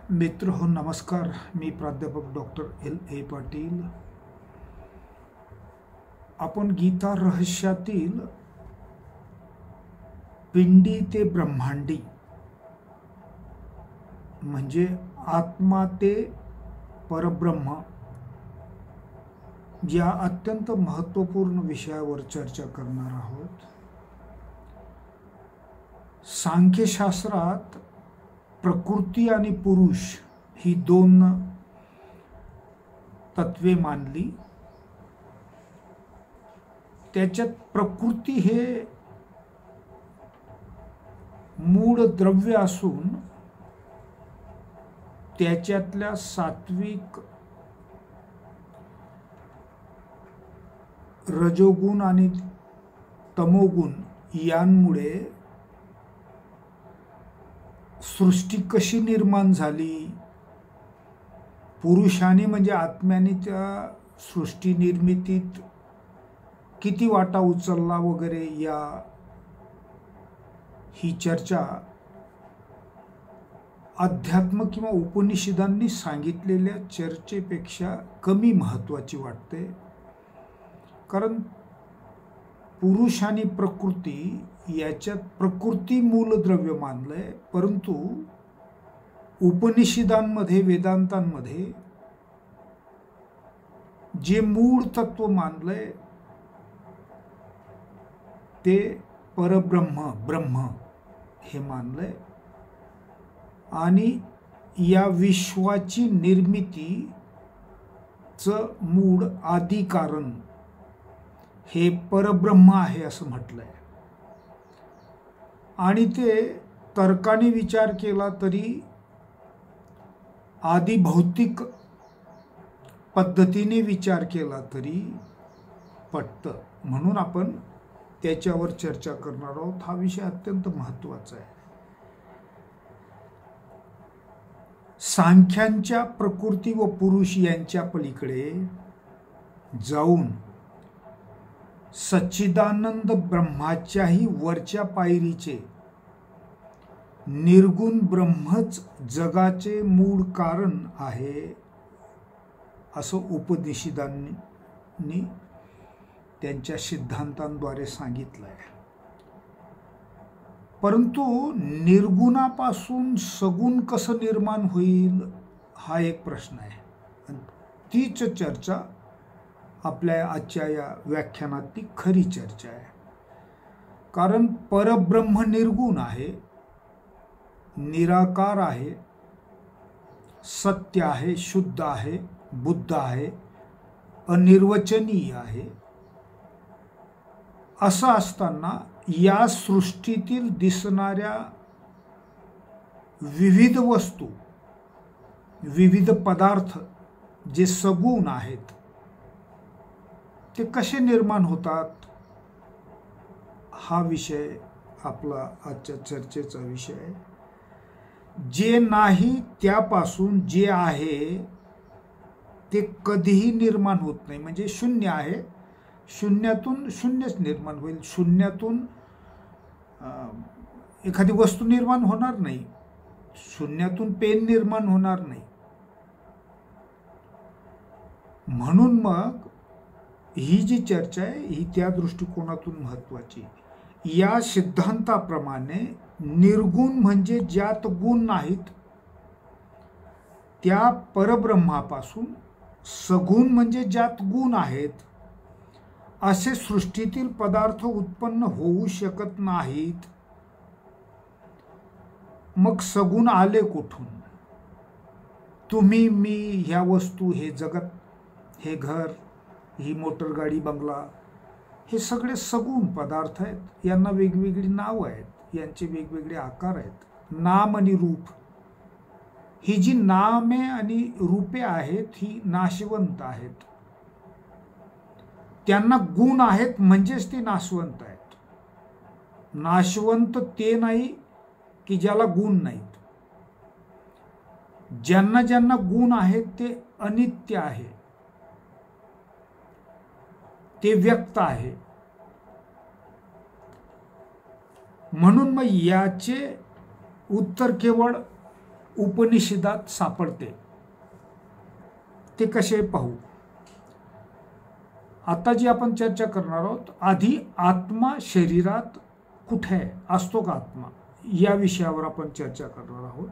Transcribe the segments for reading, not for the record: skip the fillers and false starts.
मित्र हो नमस्कार. मी प्राध्यापक डॉक्टर L.A. पाटील. आपण गीता रहस्यातील पिंडी ते ब्रह्मांडी म्हणजे आत्मा ते परब्रह्म या अत्यंत महत्त्वपूर्ण विषयावर चर्चा करणार आहोत. सांख्यशास्त्रात प्रकृती आणि पुरुष ही दोन तत्वे मानली. त्याच्यात प्रकृती हे मूळ द्रव्य असून त्याच्यातल्या सात्विक रजोगुण आणि तमोगुण यांमुळे सृष्टी कशी निर्माण झाली, पुरुषाने म्हणजे आत्म्याने त्या सृष्टी निर्मितीत किती वाटा उचलला वगैरे ही चर्चा अध्यात्म किंवा उपनिषदांनी सांगितलेल्या चर्चेपेक्षा कमी महत्त्वाची वाटते. कारण पुरुष आणि प्रकृती याच्यात प्रकृती मूलद्रव्य मानलंय, परंतु उपनिषदांमध्ये वेदांतांमध्ये जे मूळ तत्व मानलंय ते परब्रह्म ब्रह्म हे मानलंय. आणि या विश्वाची निर्मितीचं मूळ आदी कारण हे परब्रह्म आहे असं म्हटलंय. आणि ते तर्काने विचार केला तरी आदी भौतिक पद्धतीने विचार केला तरी पटतं. म्हणून आपण त्याच्यावर चर्चा करणार आहोत. हा विषय अत्यंत महत्त्वाचा आहे. सांख्यांच्या प्रकृती व पुरुष यांच्या पलीकडे जाऊन सच्चिदानंद ब्रह्माच्याही वरच्या पायरीचे निर्गुण ब्रह्मच जगाचे मूळ कारण आहे असं उपनिषदांनी त्यांच्या सिद्धांतांद्वारे सांगितलंय. परंतु निर्गुणापासून सगुण कसं निर्माण होईल हा एक प्रश्न आहे. तीच चर्चा आपल्या आजच्या या व्याख्यानातली खरी चर्चा आहे. कारण परब्रह्म निर्गुण आहे, निराकार आहे, सत्य आहे, शुद्ध आहे, बुद्ध आहे, अनिर्वचनीय आहे. असं असताना या सृष्टीतील दिसणाऱ्या विविध वस्तू, विविध पदार्थ जे सगुण आहेत ते कसे निर्माण होतात हा विषय आपला आजच्या चर्चेचा विषय आहे. जे नाही त्यापासून जे आहे ते कधीही निर्माण होत नाही. म्हणजे शून्य आहे, शून्यातून शून्यच निर्माण होईल. शून्यातून एखादी वस्तू निर्माण होणार नाही, शून्यातून पेन निर्माण होणार नाही. म्हणून मग ही जी चर्चा आहे ही त्या दृष्टिकोनातून महत्त्वाची. या सिद्धांताप्रमाणे निर्गुण म्हणजे ज्यात गुण नाहीत त्या परब्रह्मापासून सगुण म्हणजे ज्यात गुण आहेत असे सृष्टीतील पदार्थ उत्पन्न होऊ शकत नाहीत. मग सगुण आले कुठून? तुम्ही, मी, ह्या वस्तू, हे जगत, हे घर, ही मोटर गाडी, बंगला, हे सगळे सगुण पदार्थ आहेत. यांना वेगवेगळी नावं आहेत, यांचे वेगवेगळे आकार आहेत. नाम आणि रूप, ही जी नामे आणि रूपे आहेत ही नाशवंत आहेत. त्यांना गुण आहेत म्हणजेच ते नाशवंत आहेत. नाशवंत ते नाही की ज्याला गुण नाहीत. ज्यांना ज्यांना गुण आहेत ते अनित्य आहे, ते व्यक्त आहे. म्हणून मग याचे उत्तर केवळ उपनिषदात सापडते. ते कसे पाहू. आता जी आपण चर्चा करणार आहोत, आधी आत्मा शरीरात कुठे आहे, असतो का आत्मा, या विषयावर आपण चर्चा करणार आहोत.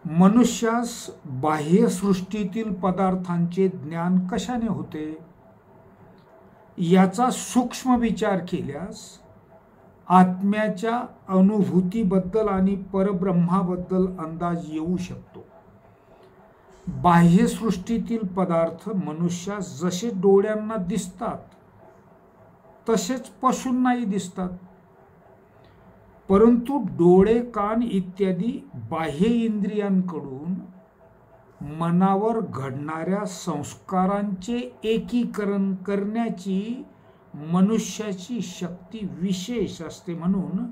मनुष्यास बाह्य सृष्टीतील पदार्थांचे ज्ञान कशाने होते, याचा सूक्ष्म विचार केल्यास आत्म्याच्या अनुभूतीबद्दल आणि परब्रह्माबद्दल अंदाज येऊ शकतो. बाह्य सृष्टीतील पदार्थ मनुष्यास जसे डोळ्यांना दिसतात तसेच पशूंनाही दिसतात, परंतु डोळे, कान इत्यादी बाह्य इंद्रियांकडून मनावर घडणाऱ्या संस्कारांचे एकीकरण करण्याची मनुष्याची शक्ती विशेष असते, म्हणून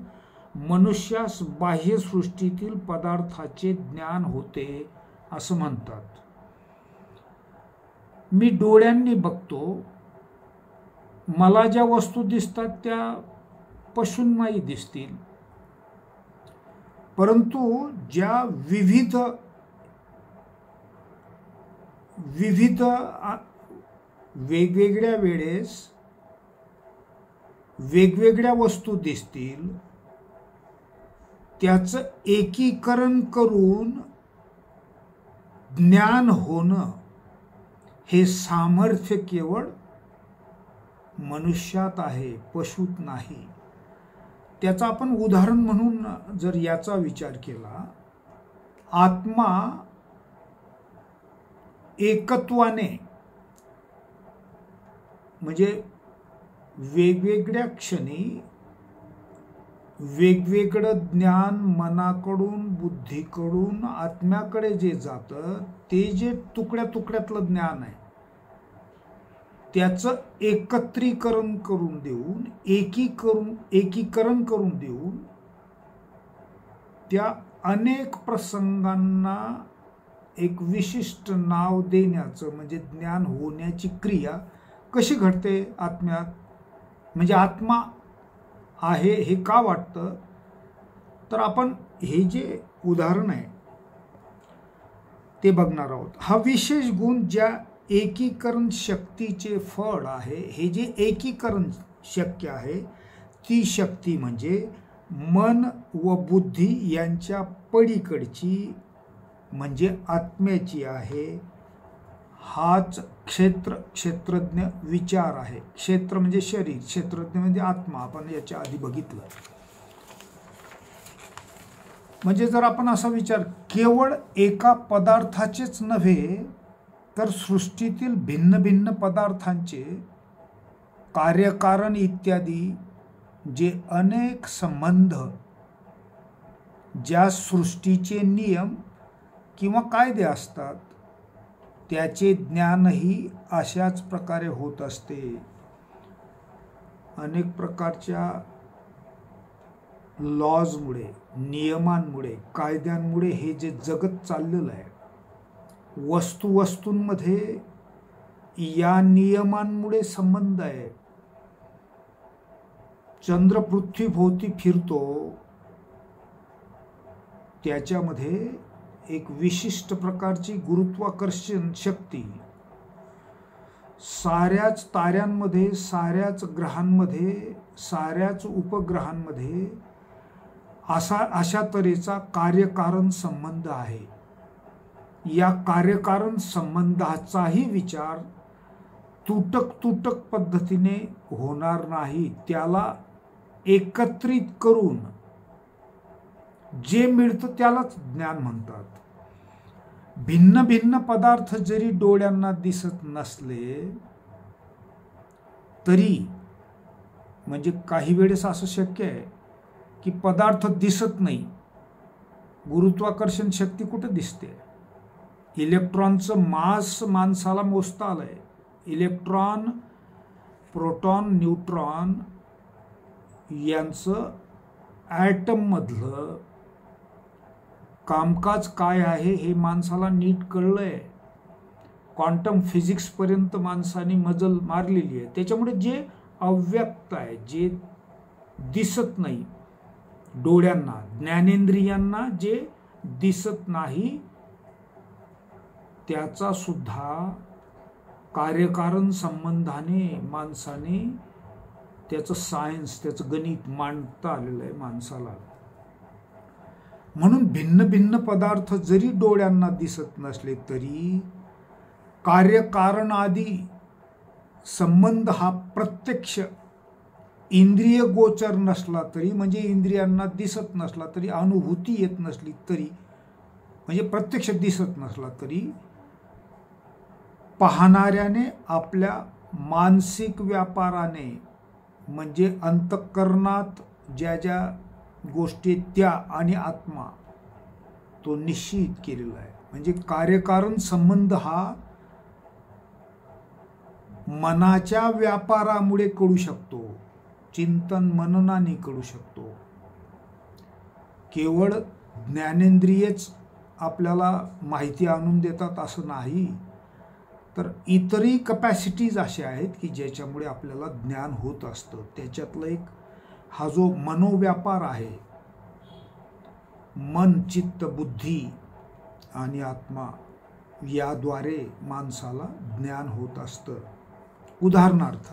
मनुष्यास बाह्य सृष्टीतील पदार्थाचे ज्ञान होते असं म्हणतात. मी डोळ्यांनी बघतो, मला ज्या वस्तू दिसतात त्या पशूंनाही दिसतील, परंतु ज्या विविध वेगवेगळ्या वेळेस वेगवेगळ्या वस्तू दिसतील, त्याचं एकीकरण करून ज्ञान होणं हे सामर्थ्य केवळ मनुष्यात आहे, पशुत नाही. त्याचं आपण उदाहरण म्हणून जर याचा विचार केला, आत्मा एकत्वाने म्हणजे वेगवेगळ्या क्षणी वेगवेगळं ज्ञान मनाकडून बुद्धीकडून आत्म्याकडे जे जातं, ते जे तुकड्या तुकड्यातलं ज्ञान आहे त्याचं एकत्रीकरण करून देऊन, एकीकरण करून देऊन त्या अनेक प्रसंगांना एक विशिष्ट नाव देण्याचं म्हणजे ज्ञान होण्याची क्रिया कशी घडते आत्म्यात. म्हणजे आत्मा आहे हे का वाटतं, तर आपण हे जे उदाहरण आहे ते बघणार आहोत. हा विशेष गुण ज्या एकीकरण शक्तीचे फळ आहे, हे जे एकीकरण शक्य आहे ती शक्ती म्हणजे मन व बुद्धी यांच्या पलीकडची म्हणजे आत्म्याची आहे. हाच क्षेत्रज्ञ विचार आहे. क्षेत्र म्हणजे शरीर, क्षेत्रज्ञ म्हणजे आत्मा. आपण याच्या आधी बघितलं. म्हणजे जर आपण असा विचार, केवळ एका पदार्थाचेच नव्हे तर सृष्टीतील भिन्न भिन्न पदार्थांचे कार्यकारण इत्यादी जे अनेक संबंध, ज्या सृष्टीचे नियम किंवा कायदे असतात, त्याचे ज्ञानही अशाच प्रकारे होत असते. अनेक प्रकारच्या लॉजमुळे, नियमांमुळे, कायद्यांमुळे हे जे जगत चाललेलं आहे, वस्तूंमध्ये या नियमांमुळे संबंध आहे. चंद्र पृथ्वीभोवती फिरतो, त्याच्यामध्ये एक विशिष्ट प्रकारची गुरुत्वाकर्षण शक्ती साऱ्याच ताऱ्यांमध्ये, साऱ्याच ग्रहांमध्ये, साऱ्याच उपग्रहांमध्ये अशा तऱ्हेचा कार्यकारण संबंध आहे. या कार्यकारण संबंधाचाही विचार तुटक पद्धतीने होणार नाही. त्याला एकत्रित करून जे मिळतं त्यालाच ज्ञान म्हणतात. भिन्न भिन्न पदार्थ जरी डोळ्यांना दिसत नसले तरी, म्हणजे काही वेळेस असं शक्य आहे की पदार्थ दिसत नाही, गुरुत्वाकर्षण शक्ती कुठे दिसते. इलेक्ट्रॉनचं मास माणसाला मोजता आलंय. इलेक्ट्रॉन, प्रोटॉन, न्यूट्रॉन यांचं ॲटममधलं कामकाज काय आहे हे माणसाला नीट कळलंय. क्वांटम फिजिक्सपर्यंत माणसाने मजल मारलेली आहे. त्याच्यामुळे जे अव्यक्त आहे, जे दिसत नाही डोळ्यांना, ज्ञानेंद्रियांना जे दिसत नाही त्याचा सुद्धा कार्यकारण संबंधाने माणसाने त्याचं सायन्स, त्याचं गणित मांडता आलेलं आहे माणसाला. म्हणून भिन्न भिन्न पदार्थ जरी डोळ्यांना दिसत नसले तरी कार्यकारण आदी संबंध हा प्रत्यक्ष इंद्रिय गोचर नसला तरी, म्हणजे इंद्रियांना दिसत नसला तरी, अनुभूती येत नसली तरी, म्हणजे प्रत्यक्ष दिसत नसला तरी पाहणाऱ्याने आपल्या मानसिक व्यापाराने, म्हणजे अंतःकरणात ज्या ज्या गोष्टी त्या आणि आत्मा तो निश्चित केलेला आहे. म्हणजे कार्यकारण संबंध हा मनाच्या व्यापारामुळे कळू शकतो, चिंतन मननाने कळू शकतो. केवळ ज्ञानेंद्रियच आपल्याला माहिती आणून देतात असं नाही, तर इतरही कपॅसिटीज अशा आहेत की ज्याच्यामुळे आपल्याला ज्ञान होत असतं. त्याच्यातलं एक हा जो मनोव्यापार आहे, मन, चित्त, बुद्धी आणि आत्मा, याद्वारे माणसाला ज्ञान होत असतं. उदाहरणार्थ,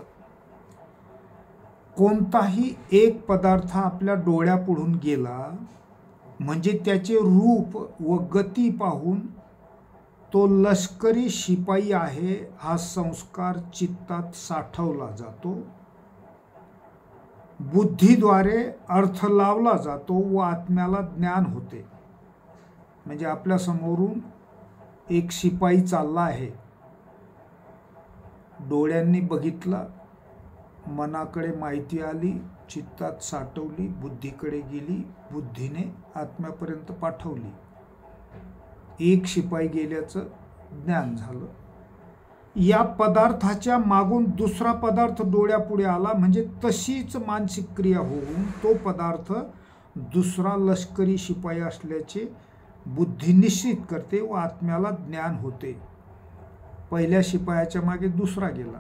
कोणताही एक पदार्थ आपल्या डोळ्यापुढून गेला म्हणजे त्याचे रूप व गती पाहून तो लष्करी शिपाई आहे हा संस्कार चित्तात साठवला जातो. बुद्धीद्वारे अर्थ लावला जातो व आत्म्याला ज्ञान होते. म्हणजे आपल्या समोरून एक शिपाई चालला आहे, डोळ्यांनी बघितला, मनाकडे माहिती आली, चित्तात साठवली, बुद्धीकडे गेली, बुद्धीने आत्म्यापर्यंत पाठवली, एक शिपाई गेल्याचं ज्ञान झालं. या पदार्थाच्या मागून दुसरा पदार्थ डोळ्यापुढे आला म्हणजे तशीच मानसिक क्रिया होऊन तो पदार्थ दुसरा लष्करी शिपाई असल्याचे बुद्धी निश्चित करते व आत्म्याला ज्ञान होते. पहिल्या शिपायाच्या मागे दुसरा गेला.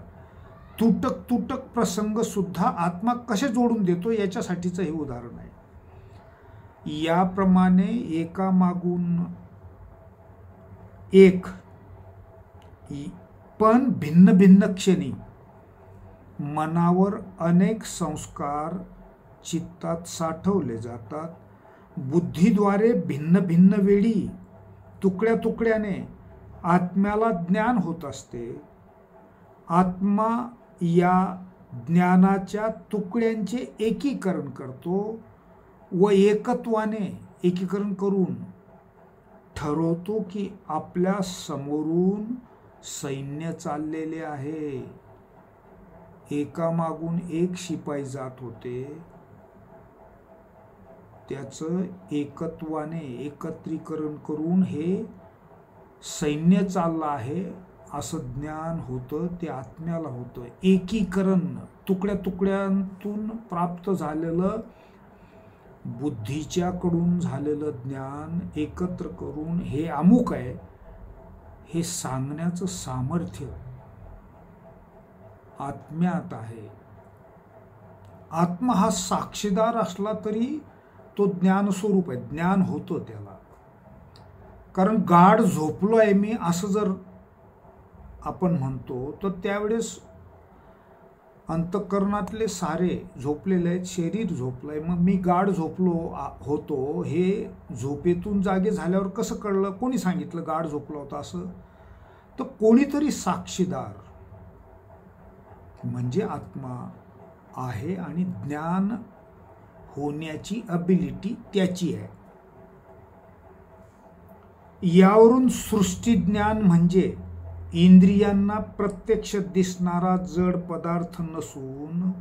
तुटक तुटक प्रसंग सुद्धा आत्मा कसे जोडून देतो याच्यासाठीचं हे उदाहरण आहे. याप्रमाणे एकामागून एक पण भिन्न भिन्न क्षणी मनावर अनेक संस्कार चित्तात साठवले जातात. बुद्धीद्वारे भिन्न भिन्न वेळी तुकड्या तुकड्याने आत्म्याला ज्ञान होत असते. आत्मा या ज्ञानाच्या तुकड्यांचे एकीकरण करतो व एकत्वाने एकीकरण करून ठरवतो की आपल्या समोरून सैन्य चाललेले आहे. एकामागून एक शिपाई जात होते, त्याचं एकत्वाने एकत्रीकरण करून हे सैन्य चाललं आहे असं ज्ञान होतं, ते आत्म्याला होतं. एकीकरण, तुकड्या तुकड्यांतून प्राप्त झालेलं, बुद्धीच्याकडून झालेलं ज्ञान एकत्र करून हे अमुक आहे हे सांगण्याचं सामर्थ्य आत्म्यात आहे. आत्मा हा साक्षीदार असला तरी तो ज्ञानस्वरूप आहे, ज्ञान होतं त्याला. कारण गाढ झोपलोय मी असं जर आपण म्हणतो तर त्यावेळेस अंतःकरणातले सारे झोपलेले आहेत, शरीर झोपलंय, मग मी गाढ झोपलो होतो हे झोपेतून जागे झाल्यावर कसं कळलं? कोणी सांगितलं गाढ झोपला होता असं? तर कोणीतरी साक्षीदार म्हणजे आत्मा आहे आणि ज्ञान होण्याची अबिलिटी त्याची आहे. यावरून सृष्टीज्ञान म्हणजे इंद्रियांना प्रत्यक्ष दिसणारा जड पदार्थ नसून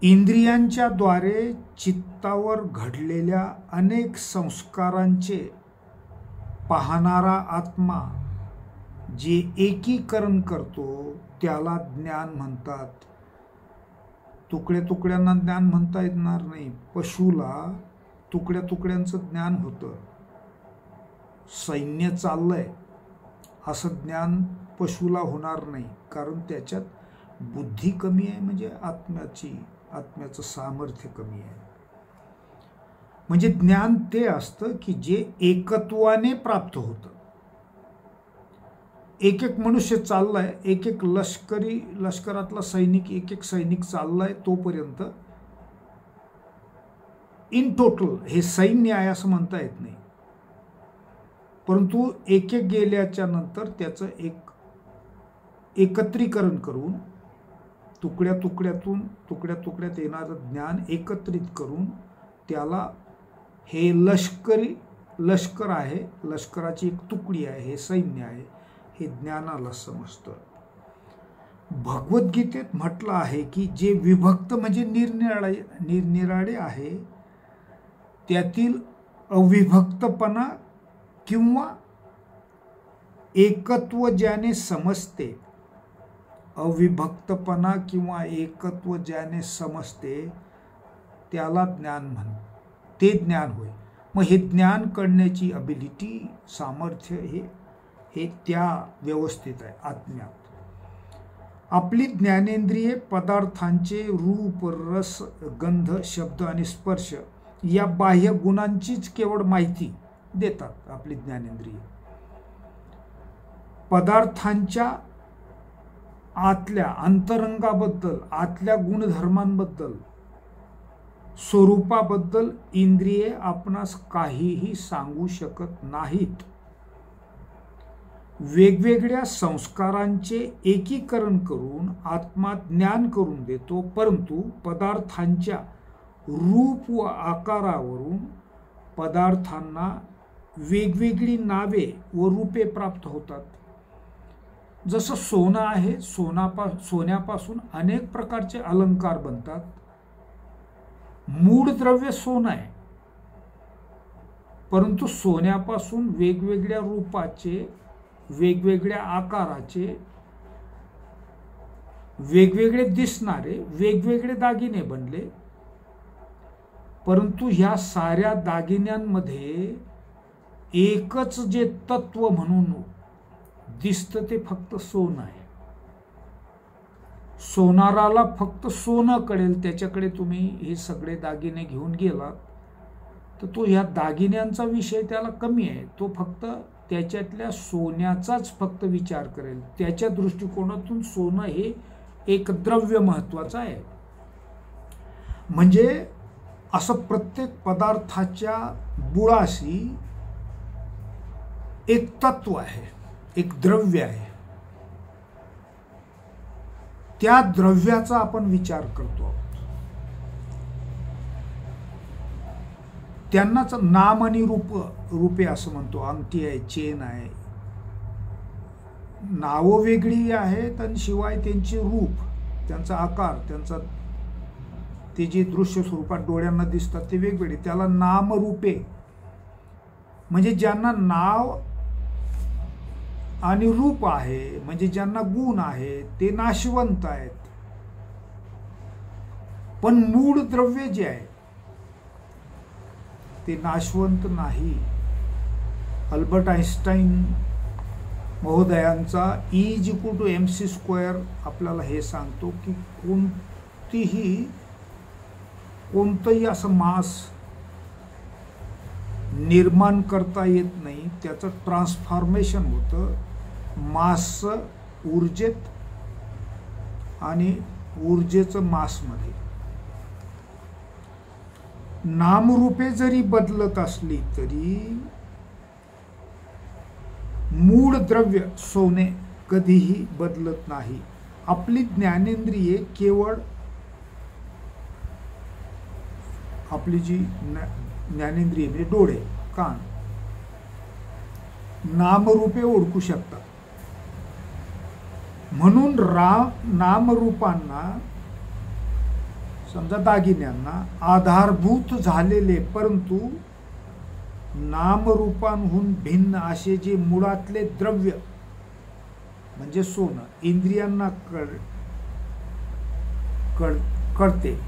इंद्रियांच्या द्वारे चित्तावर घडलेल्या अनेक संस्कारांचे पाहणारा आत्मा जे एकीकरण करतो त्याला ज्ञान म्हणतात. तुकड्या तुकड्यांना ज्ञान म्हणता येणार नाही. पशुला तुकड्या तुकड्यांचं ज्ञान होतं. सैन्य चाललंय असं ज्ञान पशुला होणार नाही, कारण त्याच्यात बुद्धी कमी आहे, म्हणजे आत्म्याचं सामर्थ्य कमी आहे. म्हणजे ज्ञान ते असतं की जे एकत्वाने प्राप्त होतं. एक एक मनुष्य चाललाय, एक एक लष्करातला सैनिक, एक एक सैनिक चाललाय, तोपर्यंत इन टोटल हे सैन्य आहे असं म्हणता येत नाही. परंतु एक एक गेल्याच्या नंतर त्याचं एकत्रीकरण करून तुकड्यात येणारं ज्ञान एकत्रित करून त्याला हे लष्कर आहे, लष्कराची एक तुकडी आहे, हे सैन्य आहे, हे ज्ञानाला समजतं. भगवद्गीतेत म्हटलं आहे की जे विभक्त म्हणजे निरनिराळे आहे, त्यातील अविभक्तपणा किंवा एकत्व ज्याने समजते, अविभक्तपणा किंवा एकत्व ज्याने समजते त्याला ज्ञान म्हणतात. ते ज्ञान होय. मग हे ज्ञान करण्याची अबिलिटी, सामर्थ्य हे त्या व्यवस्थेत आहे, आत्म्यात. आपली ज्ञानेंद्रिये पदार्थांचे रूप, रस, गंध, शब्द आणि स्पर्श या बाह्य गुणांचीच केवळ माहिती देतात. आपली ज्ञानेंद्रिये पदार्थांच्या आतल्या अंतरंगाबद्दल, आतल्या गुणधर्मांबद्दल, स्वरूपाबद्दल इंद्रिये आपणास काहीही सांगू शकत नाहीत. वेगवेगळ्या संस्कारांचे एकीकरण करून आत्मा ज्ञान करून देतो, परंतु पदार्थांच्या रूप व आकारावरून पदार्थांना वेगवेगळी नावे व रूपे प्राप्त होतात. जसं सोनं आहे, सोन्यापासून अनेक प्रकारचे अलंकार बनतात. मूळ द्रव्य सोनं आहे, परंतु सोन्यापासून वेगवेगळ्या रूपाचे, वेगवेगळ्या आकाराचे, वेगवेगळे दिसणारे वेगवेगळे दागिने बनले. परंतु ह्या साऱ्या दागिन्यांमध्ये एकच जे तत्व म्हणून दिसतं ते फक्त सोनं आहे. सोनाराला फक्त सोनं कळेल, त्याच्याकडे तुम्ही हे सगळे दागिने घेऊन गेलात तर तो ह्या दागिन्यांचा विषय त्याला कमी आहे. तो फक्त त्याच्यातल्या सोन्याचाच फक्त विचार करेल. त्याच्या दृष्टिकोनातून सोनं हे एक द्रव्य महत्वाचं आहे. म्हणजे असं प्रत्येक पदार्थाच्या बुळाशी एक तत्व आहे, एक द्रव्य आहे. त्या द्रव्याचा आपण विचार करतो. त्यांनाच नाम आणि रूपे असं म्हणतो. अंगठी आहे, चेन आहे, नावं वेगळी आहेत आणि शिवाय त्यांचे रूप, त्यांचा आकार, ते जे दृश्य स्वरूपात डोळ्यांना दिसतात ते वेगवेगळे, त्याला नामरूपे. म्हणजे ज्यांना नाव आणि रूप आहे, म्हणजे ज्यांना गुण आहे, ते नाशवंत आहेत. पण मूळ द्रव्य जे आहे ते नाशवंत नाही. अल्बर्ट आइन्स्टाईन महोदयांचा E=mc² आपल्याला हे सांगतो की कोणतंही असं मास निर्माण करता येत नाही, त्याचं ट्रान्सफॉर्मेशन होतं मासचं ऊर्जेत आणि ऊर्जेचं मासमध्ये. नामरूपे जरी बदलत असली तरी मूळ द्रव्य सोने कधीही बदलत नाही. आपली ज्ञानेंद्रिये केवळ आपली जी ज्ञानेंद्रिय म्हणजे डोळे, कान, नामरूपे ओळखू शकतात. म्हणून नामरूपांना, समजा दागिन्यांना आधारभूत झालेले परंतु नामरूपांहून भिन्न असे जे मुळातले द्रव्य म्हणजे सोनं इंद्रियांना कळते,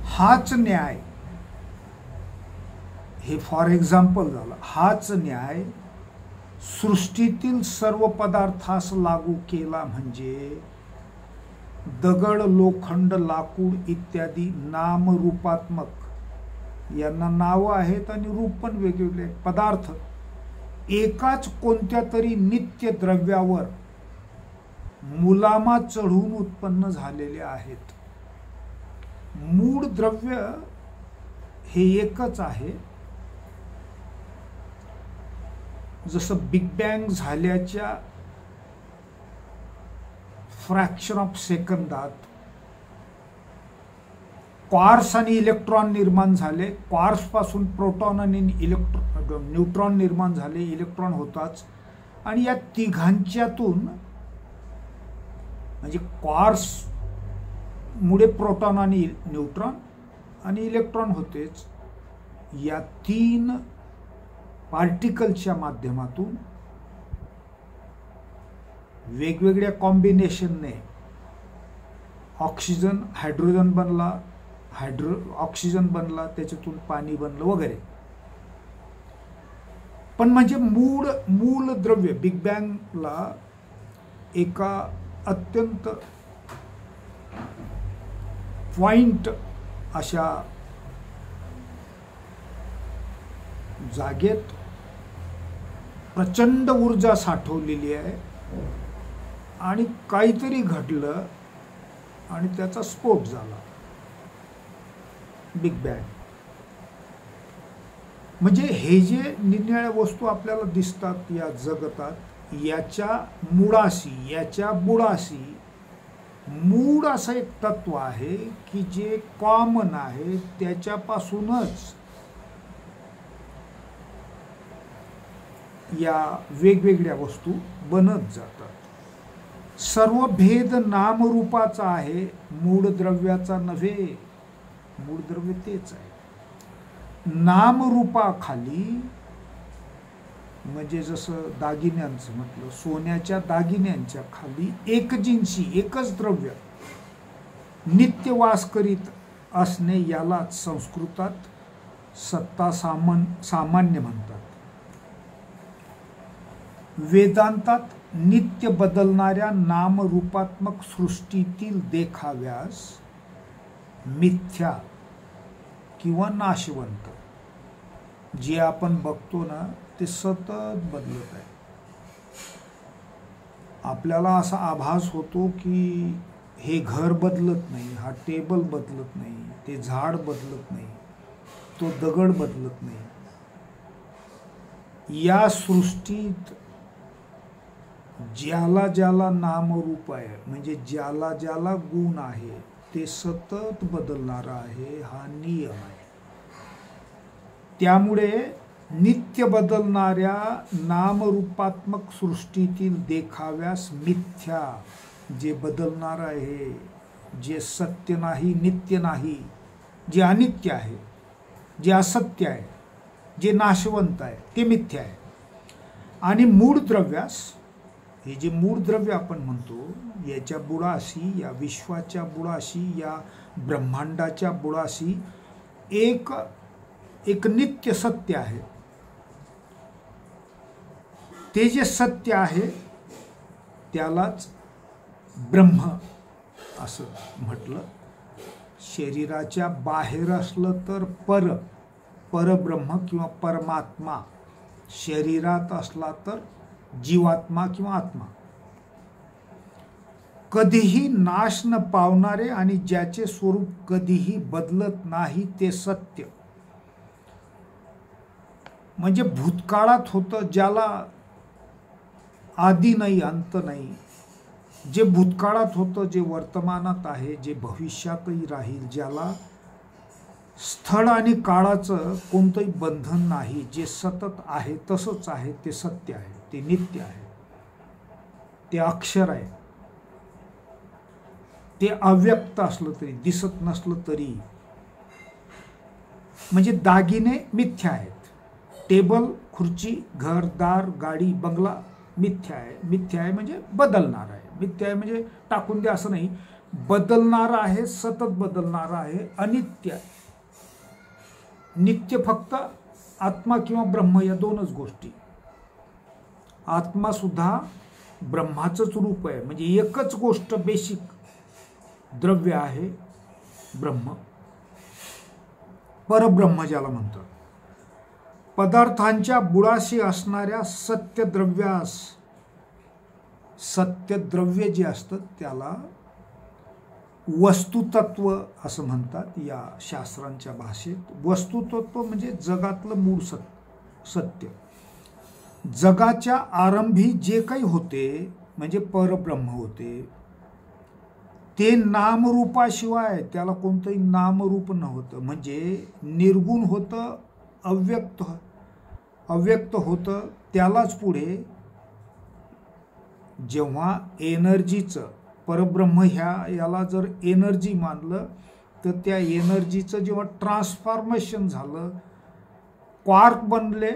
हाच न्याय, हे फॉर एक्झाम्पल झालं, हाच न्याय सृष्टीतील सर्व पदार्थास लागू केला म्हणजे दगड, लोखंड, लाकूड इत्यादी नामरूपात्मक यांना नावं आहेत आणि रूप पण वेगवेगळे. पदार्थ एकाच कोणत्या तरी नित्य द्रव्यावर मुलामा चढून उत्पन्न झालेले आहेत. मूळ द्रव्य हे एकच आहे. जसं बिग बँग झाल्याच्या फ्रॅक्शन ऑफ सेकंदात क्वार्क्स आणि इलेक्ट्रॉन निर्माण झाले. क्वार्क्स पासून प्रोटॉन आणि न्यूट्रॉन निर्माण झाले. इलेक्ट्रॉन होताच. आणि या तिघांच्यातून म्हणजे क्वार्क्स मुळे प्रोटॉन आणि न्यूट्रॉन आणि इलेक्ट्रॉन होतेच. या 3 पार्टिकलच्या माध्यमातून वेगवेगळ्या कॉम्बिनेशनने ऑक्सिजन हायड्रोजन बनला, ऑक्सिजन बनला, त्याच्यातून पाणी बनलं वगैरे. पण म्हणजे मूळ द्रव्य बिग बँगला एका अत्यंत पॉइंट अशा जागेत प्रचंड ऊर्जा साठवलेली आहे आणि काहीतरी घडलं आणि त्याचा स्फोट झाला. बिग बँग म्हणजे हे जे निरनिराळ्या वस्तू आपल्याला दिसतात या जगतात, याच्या मुळाशी याच्या बुडाशी मूळ असं एक तत्व आहे की जे कॉमन आहे, त्याच्यापासूनच या वेगवेगळ्या वस्तू बनत जातात. सर्व भेद नामरूपाचा आहे, मूळ द्रव्याचा नव्हे. मूळ द्रव्य तेच आहे. नामरूपाखाली म्हणजे जसं दागिन्यांचं म्हटलं, सोन्याच्या दागिन्यांच्या खाली एकजिन्सी एकच द्रव्य नित्य वास करीत असणे यालाच संस्कृतात सत्ता सामान्य म्हणतात. वेदांतात नित्य बदलणाऱ्या नामरूपात्मक सृष्टीतील देखाव्यास मिथ्या किंवा नाशवंत जे आपण बघतो ना ते सतत बदलत आहे. आपल्याला असा आभास होतो की हे घर बदलत नाही, हा टेबल बदलत नाही, ते झाड बदलत नाही, तो दगड बदलत नाही. या सृष्टीत ज्याला ज्याला नामरूप आहे म्हणजे ज्याला ज्याला गुण आहे ते सतत बदलणारा आहे, हा नियम आहे. त्यामुळे नित्य बदलणाऱ्या नामरूपात्मक सृष्टीतील देखाव्यास मिथ्या, जे बदलणार आहे, जे सत्य नाही, नित्य नाही, जे अनित्य आहे, जे असत्य आहे, जे नाशवंत आहे, ते मिथ्या आहे. आणि मूळ द्रव्यास, हे जे मूळ द्रव्य आपण म्हणतो, याच्या बुडाशी, या विश्वाच्या बुडाशी, या ब्रह्मांडाच्या बुडाशी एक नित्य सत्य आहे. ते जे सत्य आहे त्यालाच ब्रह्म असं म्हटलं. शरीराच्या बाहेर असलं तर परब्रह्म किंवा परमात्मा, शरीरात असला तर जीवात्मा किंवा आत्मा. कधीही नाश न पावणारे आणि ज्याचे स्वरूप कधीही बदलत नाही ते सत्य. म्हणजे भूतकाळात होतं, ज्याला आदी नाही, अंत नाही, जे भूतकाळात होतं, जे वर्तमानात आहे, जे भविष्यातही राहील, ज्याला स्थळ आणि काळाचं कोणतंही बंधन नाही, जे सतत आहे तसंच आहे, ते सत्य आहे, ते नित्य आहे, ते अक्षर आहे. ते अव्यक्त असलं तरी, दिसत नसलं तरी. म्हणजे दागिने मिथ्या आहेत. टेबल, खुर्ची, घर, दार, गाडी, बंगला मिथ्या आहे. मिथ्या आहे म्हणजे बदलणार आहे. मिथ्या आहे म्हणजे टाकून द्या असं नाही, बदलणारा आहे, सतत बदलणारा आहे, अनित्य आहे. नित्य फक्त आत्मा किंवा ब्रह्म या दोनच गोष्टी. आत्मा सुद्धा ब्रह्माचंच रूप आहे. म्हणजे एकच गोष्ट बेसिक द्रव्य आहे ब्रह्म. परब्रह्म ज्याला म्हणतात, पदार्थांच्या बुडाशी असणाऱ्या सत्यद्रव्यास, सत्यद्रव्य जे असतं त्याला वस्तुतत्व असं म्हणतात या शास्त्रांच्या भाषेत. वस्तुतत्व म्हणजे जगातलं मूळ सत्य. जगाच्या आरंभी जे काही होते म्हणजे परब्रह्म होते, ते नामरूपाशिवाय त्याला कोणतंही नामरूप नव्हतं. म्हणजे निर्गुण होतं, अव्यक्त होतं. त्यालाच पुढे जेव्हा एनर्जीचं, परब्रह्म याला जर एनर्जी मानलं तर त्या एनर्जीचं जेव्हा ट्रान्सफॉर्मेशन झालं, क्वार्क बनले,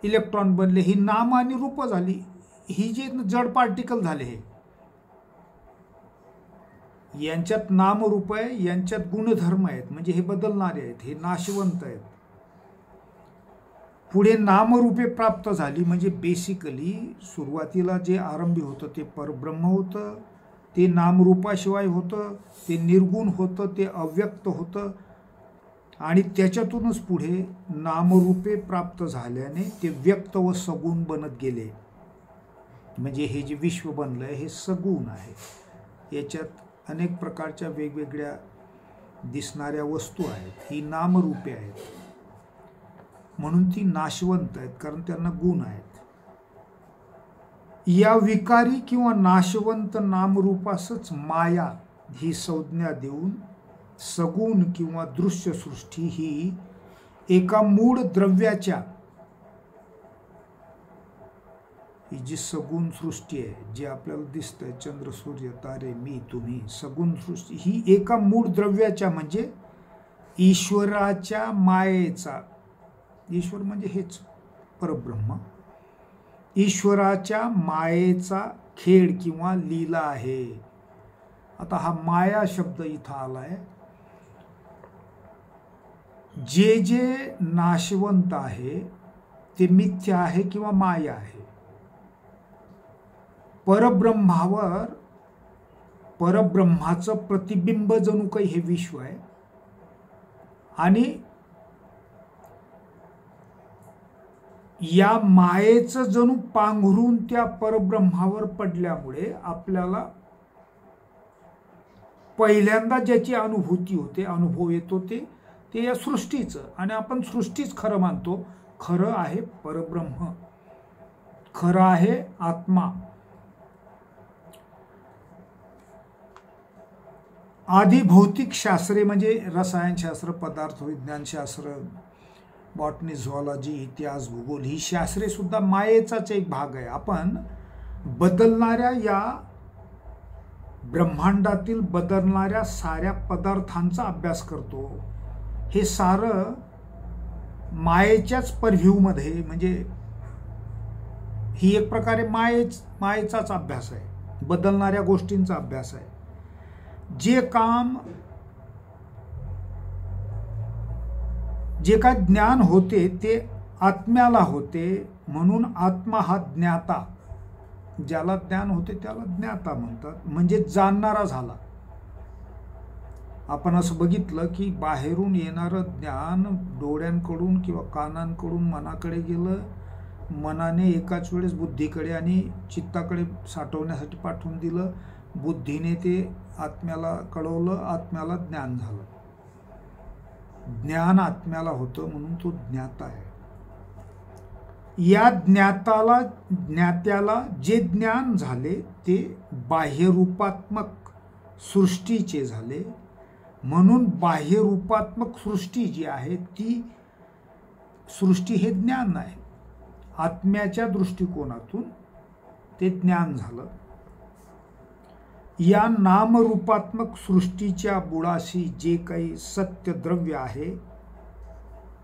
इलेक्ट्रॉन बनले, ही नाम आणि रूप झाली. ही जे जड पार्टिकल झाले, हे यांच्यात नामरूप आहे, यांच्यात गुणधर्म आहेत, म्हणजे हे बदलणारे आहेत, हे नाशवंत आहेत. पुढे नामरूपे प्राप्त झाली, म्हणजे बेसिकली सुरुवातीला जे आरंभी होतं ते परब्रह्म होतं, ते नामरूपाशिवाय होतं, ते निर्गुण होतं, ते अव्यक्त होतं. आणि त्याच्यातूनच पुढे नामरूपे प्राप्त झाल्याने ते व्यक्त व सगुण बनत गेले. म्हणजे हे जे विश्व बनलं आहे हे सगुण आहे. याच्यात अनेक प्रकारच्या वेगवेगळ्या दिसणाऱ्या वस्तू आहेत, ही नामरूपे आहेत, म्हणून ती नाशवंत आहेत, कारण त्यांना गुण आहेत. या विकारी किंवा नाशवंत नामरूपासच माया ही संज्ञा देऊन सगुण किंवा दृश्य सृष्टी ही एका मूळ द्रव्याच्या, ही जी सगुण सृष्टी आहे, जे आपल्याला दिसतंय, चंद्र सूर्य तारे मी तुम्ही, सगुण सृष्टी ही एका मूळ द्रव्याच्या म्हणजे ईश्वराच्या मायेचा, ईश्वर म्हणजे हेच परब्रह्म, ईश्वराच्या मायेचा खेळ किंवा लीला आहे. आता हा माया शब्द इथं आलाय. जे जे नाशवंत आहे ते मिथ्या आहे किंवा माया आहे. परब्रह्मावर, परब्रह्माचं प्रतिबिंब जणू काही हे विश्व आहे. आणि या मायेचं जणू पांघरून त्या परब्रह्मावर पडल्यामुळे आपल्याला पहिल्यांदा ज्याची अनुभूती होते, अनुभव येतो ते या सृष्टीचं. आणि आपण सृष्टीच खरं मानतो. खरं आहे परब्रह्म, खरं आहे आत्मा. आधी भौतिक शास्त्रे म्हणजे रसायनशास्त्र, पदार्थ विज्ञानशास्त्र, बॉटनी, झुऑलॉजी, इतिहास, भूगोल, ही शास्त्रे सुद्धा मायेचाच एक भाग आहे. आपण बदलणाऱ्या या ब्रह्मांडातील बदलणाऱ्या साऱ्या पदार्थांचा अभ्यास करतो. हे सारं मायेच्याच परव्ह्यूमध्ये, म्हणजे ही एक प्रकारे मायेचाच अभ्यास आहे, बदलणाऱ्या गोष्टींचा अभ्यास आहे. जे काय ज्ञान होते ते आत्म्याला होते, म्हणून आत्मा हा ज्ञाता. ज्याला ज्ञान होते त्याला ज्ञाता म्हणतात, म्हणजे जाणणारा झाला. आपण असं बघितलं की बाहेरून येणारं ज्ञान डोळ्यांकडून किंवा कानांकडून मनाकडे गेलं, मनाने एकाच वेळेस बुद्धीकडे आणि चित्ताकडे साठवण्यासाठी पाठवून दिलं, बुद्धीने ते आत्म्याला कळवलं, आत्म्याला ज्ञान झालं. ज्ञान आत्म्याला होतं म्हणून तो ज्ञाता आहे. या ज्ञात्याला जे ज्ञान झाले ते बाह्यरूपात्मक सृष्टीचे झाले, म्हणून बाह्यरूपात्मक सृष्टी जी आहे ती सृष्टी हे ज्ञान आहे. आत्म्याच्या दृष्टिकोनातून ते ज्ञान झालं. या नामरूपात्मक सृष्टीच्या बुडाशी जे काही सत्य द्रव्य आहे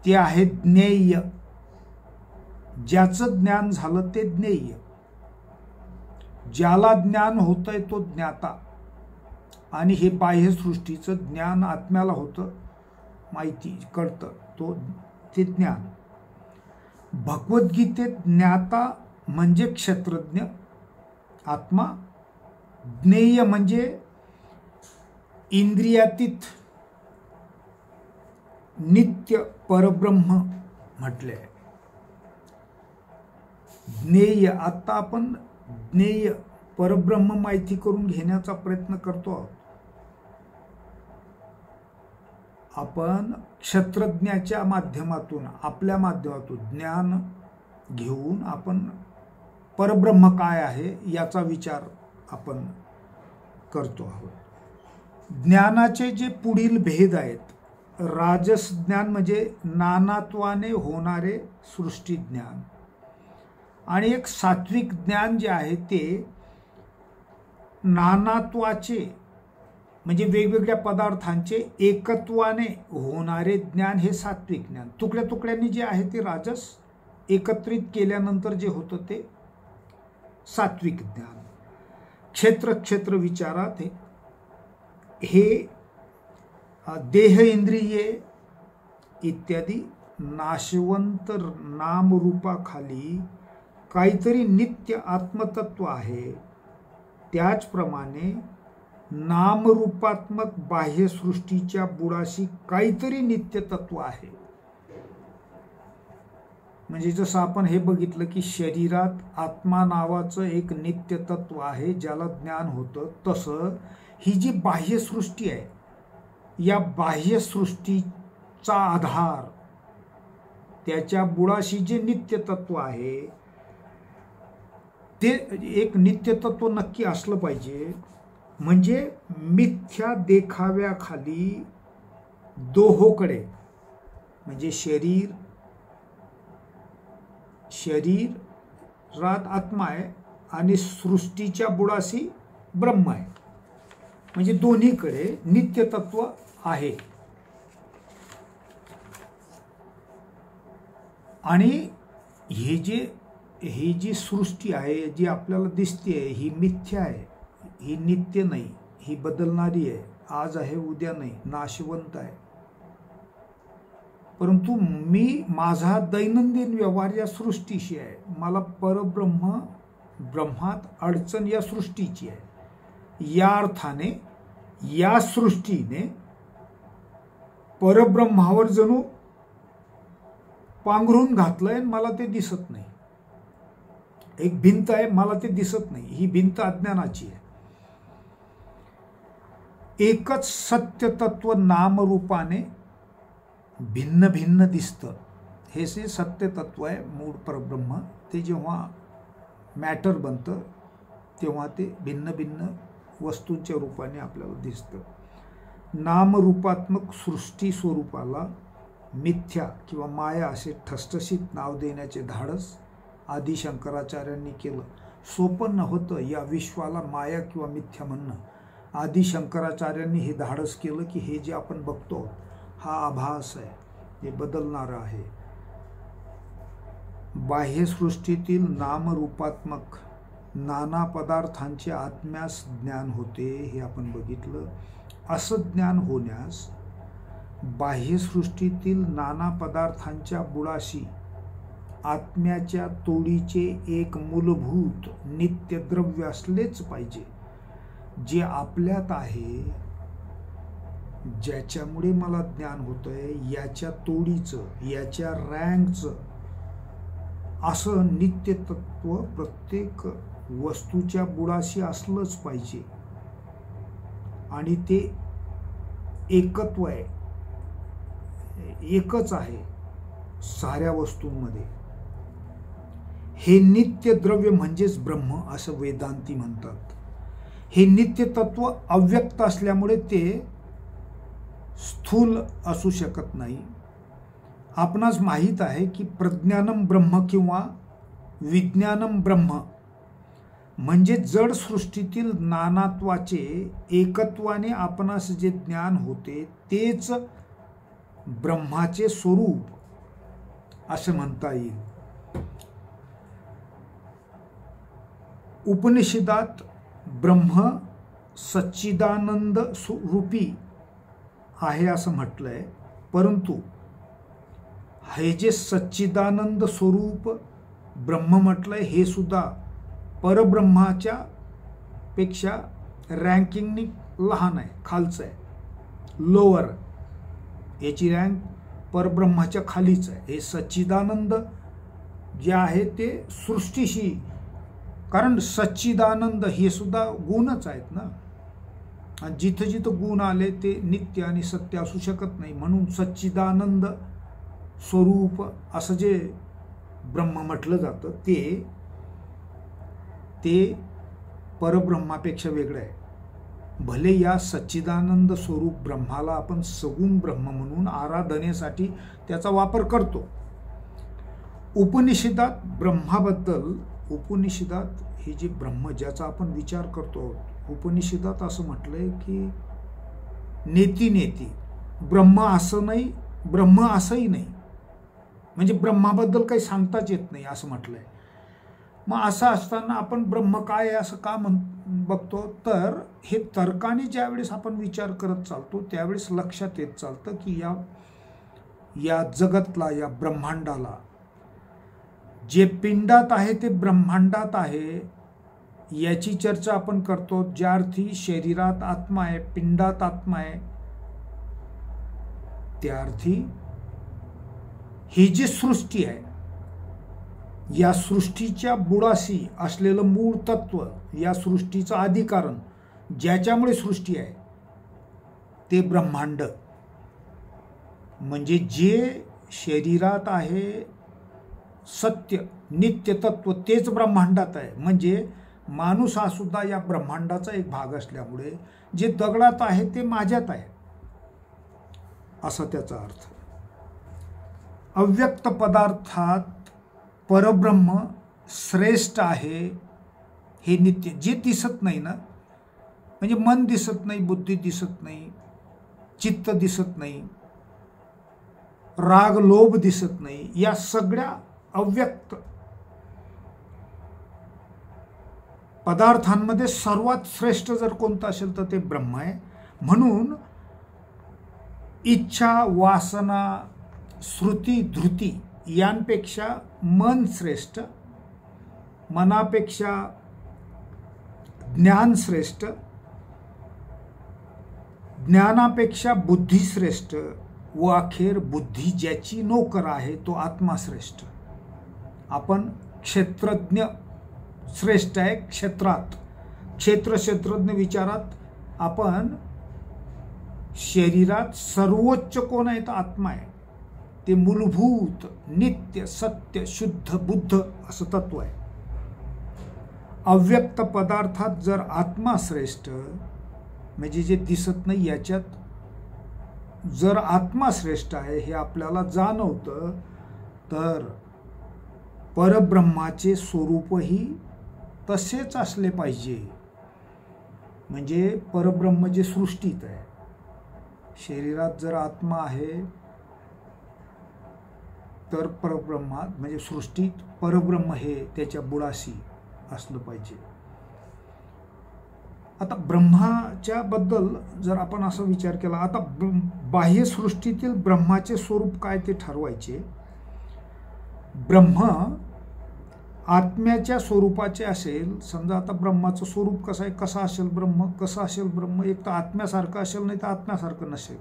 ते आहे ज्ञेय. ज्याचं ज्ञान झालं ते ज्ञेय. ज्याला ज्ञान होतंय तो ज्ञाता. आणि हे बाह्य सृष्टीचं ज्ञान आत्म्याला होतं, माहिती कळतं, ते ज्ञान. भगवद्गीतेत ज्ञाता म्हणजे क्षेत्रज्ञ आत्मा, ज्ञेय म्हणजे इंद्रियातीत नित्य परब्रह्म म्हटले आहे. ज्ञेय, आता आपण ज्ञेय परब्रह्म माहिती करून घेण्याचा प्रयत्न करतो आहोत. आपण क्षत्रज्ञाच्या माध्यमातून, आपल्या माध्यमातून ज्ञान घेऊन आपण परब्रह्म काय आहे याचा विचार आपण करतो आहोत. ज्ञानाचे जे पुढील भेद आहेत, राजस ज्ञान म्हणजे नानात्वाने होणारे सृष्टी ज्ञान, आणि एक सात्विक ज्ञान जे आहे ते नानात्वाचे म्हणजे वेगवेगळ्या पदार्थांचे एकत्वाने होणारे ज्ञान, हे सात्विक ज्ञान. तुकड्या तुकड्यांनी जे आहे ते राजस, एकत्रित केल्यानंतर जे होतं ते सात्विक ज्ञान. क्षेत्र विचारात हे देह, इंद्रिये इत्यादी नाशवंत नामरूपाखाली काहीतरी नित्य आत्मतत्व आहे. त्याचप्रमाणे नामरूपात्मक बाह्यसृष्टीच्या बुडाशी काहीतरी नित्य तत्व आहे. म्हणजे जसं आपण हे बघितलं की शरीरात आत्मा नावाचं एक नित्य तत्व आहे ज्याला ज्ञान होतं, तसं ही जी बाह्यसृष्टी आहे, या बाह्यसृष्टीचा आधार, त्याच्या बुडाशी जे नित्य तत्व आहे ते एक नित्य तत्व नक्की असलं पाहिजे. म्हणजे मिथ्या देखाव्याखाली दोहोकडे, म्हणजे शरीरात आत्मा आहे आणि सृष्टीच्या बुडाशी ब्रह्म आहे, म्हणजे दोन्हीकडे नित्य तत्व आहे. आणि ही जी सृष्टी आहे, जी आपल्याला दिसते, ही मिथ्या आहे, ही नित्य नाही, ही बदलणारी आहे, आज आहे उद्या नाही, नाशवंत आहे. परंतु माझा दैनंदिन व्यवहार या सृष्टीशी आहे. मला ब्रह्मात अडचण या सृष्टीची आहे. या अर्थाने या सृष्टीने परब्रह्मावर जणू पांघरून घातलंय आणि मला ते दिसत नाही. एक भिंत आहे, मला ते दिसत नाही, ही भिंत अज्ञानाची आहे. एकच सत्य तत्व नामरूपाने भिन्न भिन्न दिसतं, हे जे सत्य तत्व आहे मूळ परब्रह्म, ते जेव्हा मॅटर बनतं तेव्हा ते भिन्न भिन्न वस्तूंच्या रूपाने आपल्याला दिसतं. नामरूपात्मक सृष्टी स्वरूपाला मिथ्या किंवा माया असे ठसठशीत नाव देण्याचे धाडस आदि शंकराचार्यांनी केलं. सोपं नव्हतं या विश्वाला माया किंवा मिथ्या म्हणणं. आदि शंकराचार्यांनी हे धाडस केलं की हे जे आपण बघतो हा आभास आहे, हे बदलणारं आहे. बाह्यसृष्टीतील नामरूपात्मक नाना पदार्थांचे आत्म्यास ज्ञान होते, हे आपण बघितलं. असं ज्ञान होण्यास बाह्यसृष्टीतील नाना पदार्थांच्या बुडाशी आत्म्याच्या तोडीचे एक मूलभूत नित्य द्रव्य असलेच पाहिजे, जे आपल्यात आहे, ज्याच्यामुळे मला ज्ञान होतंय, याच्या तोडीचं, याच्या रँकचं असं नित्य तत्व प्रत्येक वस्तूच्या बुडाशी असलंच पाहिजे. आणि ते एकत्व आहे, एकच आहे साऱ्या वस्तूंमध्ये. हे नित्य द्रव्य म्हणजेच ब्रह्म असं वेदांती म्हणतात. हे नित्य तत्व अव्यक्त असल्यामुळे ते स्थूल असू शकत नाही. आपणास माहीत आहे की प्रज्ञानम ब्रह्म किंवा विज्ञानम ब्रह्म म्हणजे जड सृष्टीतील नानात्वाचे एकत्वाने आपणास जे ज्ञान होते तेच ब्रह्माचे स्वरूप असं म्हणता येईल. उपनिषदात ब्रह्म सच्चिदानंद रूपी आहे असं म्हटलंय, परंतु हे जे सच्चिदानंद स्वरूप ब्रह्म म्हटलंय हे सुद्धा परब्रह्माच्या पेक्षा रँकिंगनी लहान आहे, खालचं आहे, लोअर. याची रँक परब्रह्माच्या खालीच आहे. हे सच्चिदानंद जे आहे ते सृष्टीशी, कारण सच्चिदानंद हे सुद्धा गुणच आहेत ना, आणि जिथं जिथं गुण आले ते नित्य आणि सत्य असू शकत नाही. म्हणून सच्चिदानंद स्वरूप असं जे ब्रह्म म्हटलं जातं ते परब्रह्मापेक्षा वेगळं आहे. भले या सच्चिदानंद स्वरूप ब्रह्माला आपण सगुण ब्रह्म म्हणून आराधनेसाठी त्याचा वापर करतो. उपनिषदात ब्रह्माबद्दल, उपनिषदात हे जे ब्रह्म ज्याचा आपण विचार करतो, उपनिषदात असं म्हटलंय की नेती नेती ब्रह्म असं नाही, ब्रह्म असंही नाही, म्हणजे ब्रह्माबद्दल काही सांगताच येत नाही असं म्हटलंय. मग असं असताना आपण ब्रह्म काय आहे असं का बघतो, तर हे तर्काने ज्यावेळेस आपण विचार करत चालतो त्यावेळेस लक्षात येत चालतं की या जगतला, या ब्रह्मांडाला, जे पिंडात आहे ते ब्रह्मांडात आहे याची चर्चा आपण करतो. ज्या अर्थी शरीरात आत्मा आहे, पिंडात आत्मा आहे, त्या अर्थी ही जी सृष्टी आहे, या सृष्टीच्या बुडाशी असलेलं मूळ तत्व, या सृष्टीचं आदिकारण, ज्याच्यामुळे सृष्टी आहे ते ब्रह्मांड, म्हणजे जे शरीरात आहे सत्य नित्य तत्व तेच ब्रह्मांडात आहे. म्हणजे माणूस हा सुद्धा या ब्रह्मांडाचा एक भाग असल्यामुळे जे दगडात आहे ते माझ्यात आहे असा त्याचा अर्थ. अव्यक्त पदार्थात परब्रह्म श्रेष्ठ आहे हे नित्य, जे दिसत नाही ना, म्हणजे मन दिसत नाही, बुद्धी दिसत नाही, चित्त दिसत नाही, राग लोभ दिसत नाही, या सगळ्या अव्यक्त पदार्थांमध्ये सर्वात श्रेष्ठ जर कोणतं असेल तर ते ब्रह्म आहे. म्हणून इच्छा, वासना, श्रुती, धृती यांपेक्षा मन श्रेष्ठ, मनापेक्षा ज्ञान श्रेष्ठ, ज्ञानापेक्षा बुद्धी श्रेष्ठ व अखेर बुद्धी ज्याची नोकर आहे तो आत्मा श्रेष्ठ. आपण क्षेत्रज्ञ श्रेष्ठ आहे क्षेत्रात, क्षेत्रज्ञ विचारात आपण शरीरात सर्वोच्च कोण आहे तर आत्मा आहे. ते मूलभूत नित्य सत्य शुद्ध बुद्ध असं तत्व आहे. अव्यक्त पदार्थात जर आत्मा श्रेष्ठ, म्हणजे जे दिसत नाही याच्यात जर आत्मा श्रेष्ठ आहे हे आपल्याला जाणवतं, तर परब्रह्माचे स्वरूपही तसेच असले पाहिजे. म्हणजे परब्रह्म जे सृष्टीत आहे, शरीरात जर आत्मा आहे तर परब्रह्मात म्हणजे सृष्टीत परब्रह्म हे त्याच्या बुडाशी असलं पाहिजे. आता ब्रह्माच्या बद्दल जर आपण असा विचार केला, आता बाह्य सृष्टीतील ब्रह्माचे स्वरूप काय ते ठरवायचे. ब्रह्म आत्म्याच्या स्वरूपाचे असेल, समजा आता ब्रह्माचं स्वरूप कसं आहे, कसं असेल ब्रह्म, कसं असेल ब्रह्म, एक तर आत्म्यासारखं असेल नाही तर आत्म्यासारखं नसेल.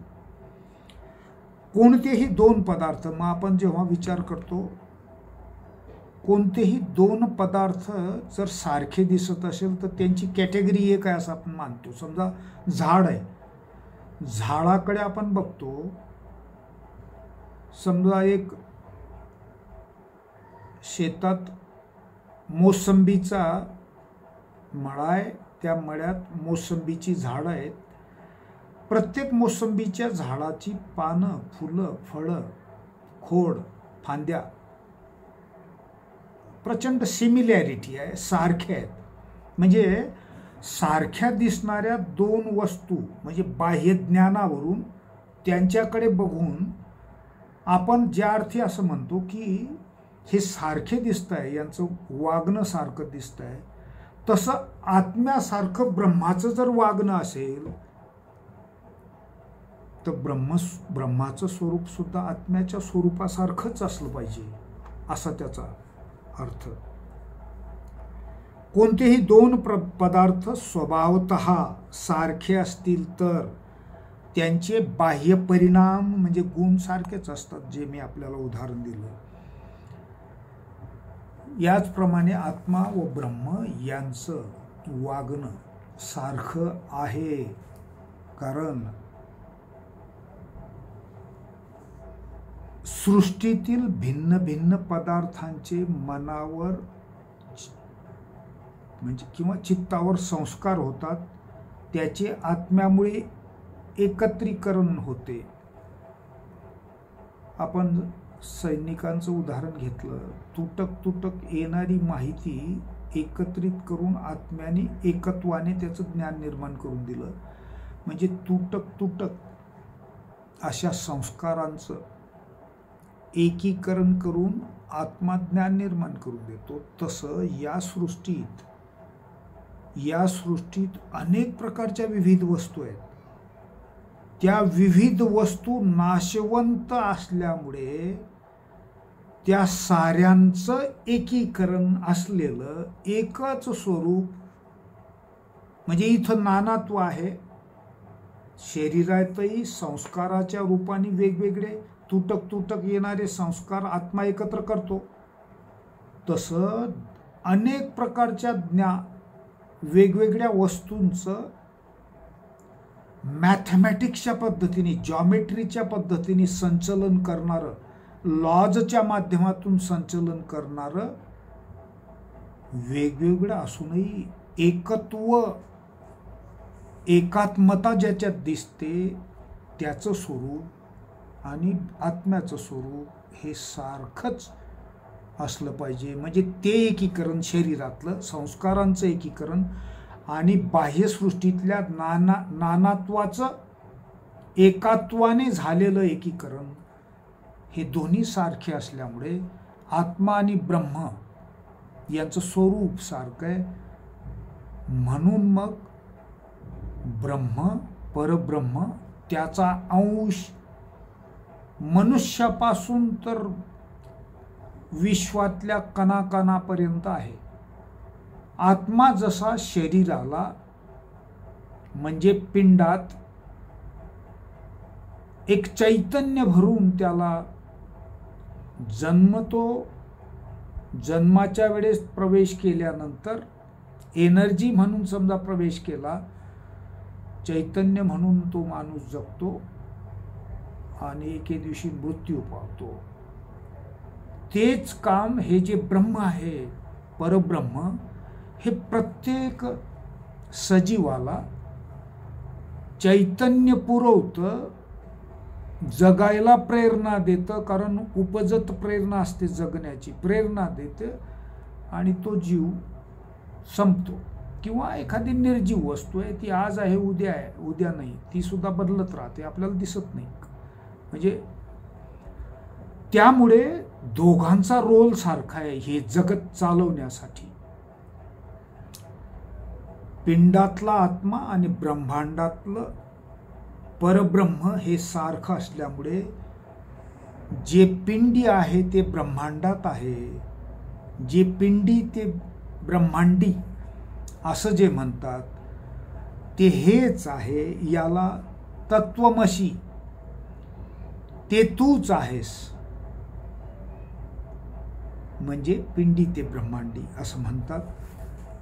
कोणतेही दोन पदार्थ, मग आपण जेव्हा विचार करतो कोणतेही दोन पदार्थ जर सारखे दिसत असेल तर त्यांची कॅटेगरी एक आहे असं आपण मानतो. समजा झाड आहे, झाडाकडे आपण बघतो, समजा एक शेतात मोसंबीचा मळा आहे, त्या मळ्यात मोसंबीची झाडं आहेत. प्रत्येक मोसंबीच्या झाडाची पानं, फुलं, फळं, खोड, फांद्या प्रचंड सिमिलॅरिटी आहे, सारख्या आहेत. म्हणजे सारख्या दिसणाऱ्या दोन वस्तू, म्हणजे बाह्य ज्ञानावरून त्यांच्याकडे बघून आपण ज्या अर्थी असं म्हणतो की हे सारखे दिसत आहे, यांचं वागणं सारखं दिसत आहे, तसं आत्म्यासारखं ब्रह्माचं जर वागणं असेल तर ब्रह्माचं स्वरूप सुद्धा आत्म्याच्या स्वरूपासारखंच असलं पाहिजे असा त्याचा अर्थ. कोणतेही दोन पदार्थ स्वभावतः सारखे असतील तर त्यांचे बाह्य परिणाम म्हणजे गुण सारखेच असतात, जे मी आपल्याला उदाहरण दिलं. याचप्रमाणे आत्मा व ब्रह्म यांचं वागणं सारखं आहे, कारण सृष्टीतील भिन्न भिन्न पदार्थांचे मनावर म्हणजे किंवा चित्तावर संस्कार होतात, त्याचे आत्म्यामुळे एकत्रीकरण होते. आपण सैनिकांचं उदाहरण घेतलं, तुटक तुटक येणारी माहिती एकत्रित करून आत्म्याने एकत्वाने त्याचं ज्ञान निर्माण करून दिलं. म्हणजे तुटक तुटक अशा संस्कारांचं एकीकरण करून आत्मज्ञान निर्माण करून देतो. तसं या सृष्टीत अनेक प्रकारच्या विविध वस्तू आहेत. त्या विविध वस्तू नाशवंत असल्यामुळे त्या साऱ्यांचं एकीकरण असलेलं एकच स्वरूप म्हणजे इथं नानात्व आहे. शरीरातही संस्काराच्या रूपाने वेगवेगळे तुटक तुटक येणारे संस्कार आत्मा एकत्र करतो. तसं अनेक प्रकारच्या वेगवेगळ्या वस्तूंचं मॅथमॅटिक्सच्या पद्धतीने, जॉमेट्रीच्या पद्धतीने संचलन करणारं, लॉजच्या माध्यमातून संचलन करणारं वेगवेगळं असूनही एकत्व, एकात्मता ज्याच्यात दिसते त्याचं स्वरूप आणि आत्म्याचं स्वरूप हे सारखंच असलं पाहिजे. म्हणजे ते एकीकरण, शरीरातलं संस्कारांचं एकीकरण आणि बाह्यसृष्टीतल्या नानात्वाचं एकात्वाने झालेलं एकीकरण, हे दोन्ही सारखे असल्यामुळे आत्मा आणि ब्रह्म यांचं स्वरूप सारखं आहे. म्हणून मग ब्रह्म, परब्रह्म, त्याचा अंश मनुष्यापासून तर विश्वातल्या कणाकणापर्यंत आहे. आत्मा जसा शरीराला म्हणजे पिंडात एक चैतन्य भरून त्याला जन्मतो, जन्माच्या वेळेस प्रवेश केल्यानंतर एनर्जी म्हणून समजा प्रवेश केला, चैतन्य म्हणून तो माणूस जगतो आणि एके दिवशी मृत्यू पावतो. तेच काम हे जे ब्रह्म आहे, परब्रह्म, हे प्रत्येक सजीवाला चैतन्य पुरवतं, जगायला प्रेरणा देतं. कारण उपजत प्रेरणा असते, जगण्याची प्रेरणा देते आणि तो जीव संपतो. किंवा एखादी निर्जीव वस्तू आहे, ती आज आहे उद्या आहे, उद्या नाही, ती सुद्धा बदलत राहते, आपल्याला दिसत नाही. म्हणजे त्यामुळे दोघांचा रोल सारखा आहे हे जगत चालवण्यासाठी. पिंडातला आत्मा आणि ब्रह्मांडातलं परब्रह्म हे सारखं असल्यामुळे जे पिंडी आहे ते ब्रह्मांडात आहे, जे पिंडी ते ब्रह्मांडी असं जे म्हणतात ते हेच आहे. याला तत्वमसी, ते तूच आहेस, म्हणजे पिंडी ते ब्रह्मांडी असं म्हणतात.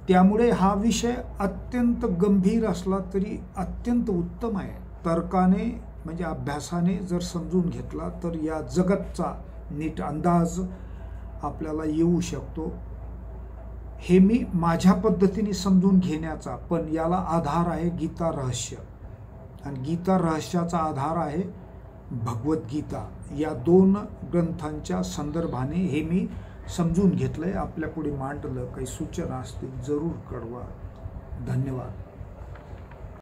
त्यामुळे हा विषय अत्यंत गंभीर असला तरी अत्यंत उत्तम आहे. तर्काने म्हणजे अभ्यासाने जर समजून घेतला तर या जगतचा नीट अंदाज आपल्याला येऊ शकतो. हे मी माझ्या पद्धतीने समजून घेण्याचा, पण याला आधार आहे गीता रहस्य, आणि गीता रहस्याचा आधार आहे भगवद्गीता. या दोन ग्रंथांच्या संदर्भाने हे मी समजून घेतलंय, आपल्या पुढे मांडलं. काही सूचना असतील जरूर कळवा. धन्यवाद.